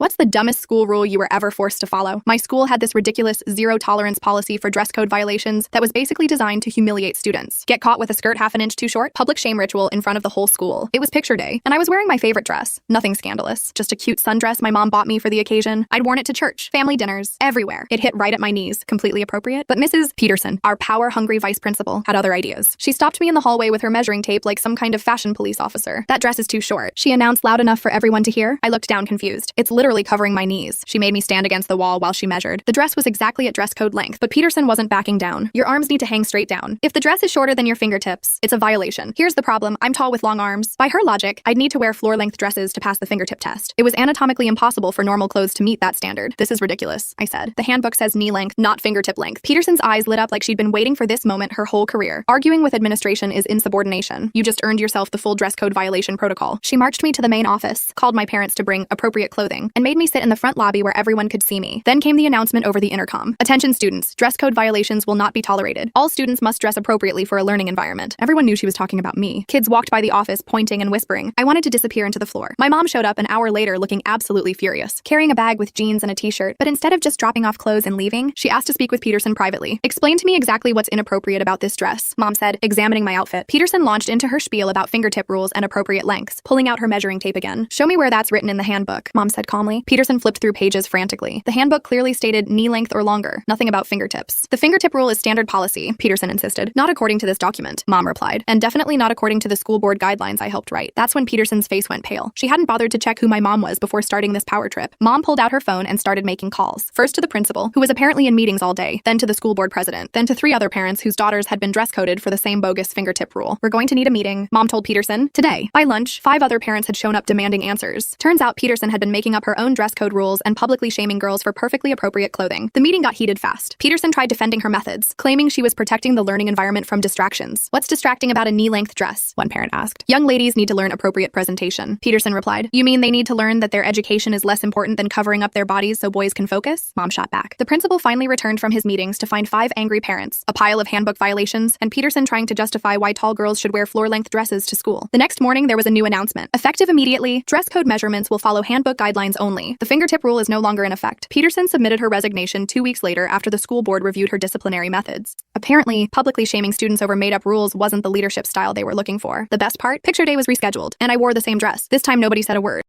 What's the dumbest school rule you were ever forced to follow? My school had this ridiculous zero-tolerance policy for dress code violations that was basically designed to humiliate students. Get caught with a skirt half an inch too short? Public shame ritual in front of the whole school. It was picture day, and I was wearing my favorite dress. Nothing scandalous. Just a cute sundress my mom bought me for the occasion. I'd worn it to church, family dinners, everywhere. It hit right at my knees. Completely appropriate. But Mrs. Peterson, our power-hungry vice principal, had other ideas. She stopped me in the hallway with her measuring tape like some kind of fashion police officer. "That dress is too short," she announced loud enough for everyone to hear. I looked down confused. "It's literally covering my knees." She made me stand against the wall while she measured. The dress was exactly at dress code length, but Peterson wasn't backing down. "Your arms need to hang straight down. If the dress is shorter than your fingertips, it's a violation. Here's the problem. I'm tall with long arms." By her logic, I'd need to wear floor-length dresses to pass the fingertip test. It was anatomically impossible for normal clothes to meet that standard. "This is ridiculous," I said. "The handbook says knee length, not fingertip length." Peterson's eyes lit up like she'd been waiting for this moment her whole career. "Arguing with administration is insubordination. You just earned yourself the full dress code violation protocol." She marched me to the main office, called my parents to bring appropriate clothing, and made me sit in the front lobby where everyone could see me. Then came the announcement over the intercom. "Attention students, dress code violations will not be tolerated. All students must dress appropriately for a learning environment." Everyone knew she was talking about me. Kids walked by the office pointing and whispering. I wanted to disappear into the floor. My mom showed up an hour later looking absolutely furious, carrying a bag with jeans and a t-shirt, but instead of just dropping off clothes and leaving, she asked to speak with Peterson privately. "Explain to me exactly what's inappropriate about this dress," Mom said, examining my outfit. Peterson launched into her spiel about fingertip rules and appropriate lengths, pulling out her measuring tape again. "Show me where that's written in the handbook," Mom said calmly. Peterson flipped through pages frantically. The handbook clearly stated knee length or longer, nothing about fingertips. "The fingertip rule is standard policy," Peterson insisted. "Not according to this document," Mom replied, "and definitely not according to the school board guidelines I helped write." That's when Peterson's face went pale. She hadn't bothered to check who my mom was before starting this power trip. Mom pulled out her phone and started making calls. First to the principal, who was apparently in meetings all day, then to the school board president, then to 3 other parents whose daughters had been dress coded for the same bogus fingertip rule. "We're going to need a meeting," Mom told Peterson. Today. By lunch, 5 other parents had shown up demanding answers. Turns out Peterson had been making up her own dress code rules and publicly shaming girls for perfectly appropriate clothing. The meeting got heated fast. Peterson tried defending her methods, claiming she was protecting the learning environment from distractions. "What's distracting about a knee-length dress?" one parent asked. "Young ladies need to learn appropriate presentation," Peterson replied. "You mean they need to learn that their education is less important than covering up their bodies so boys can focus?" Mom shot back. The principal finally returned from his meetings to find 5 angry parents, a pile of handbook violations, and Peterson trying to justify why tall girls should wear floor-length dresses to school. The next morning, there was a new announcement. Effective immediately, dress code measurements will follow handbook guidelines only. The fingertip rule is no longer in effect. Peterson submitted her resignation 2 weeks later after the school board reviewed her disciplinary methods. Apparently, publicly shaming students over made-up rules wasn't the leadership style they were looking for. The best part? Picture day was rescheduled, and I wore the same dress. This time, nobody said a word.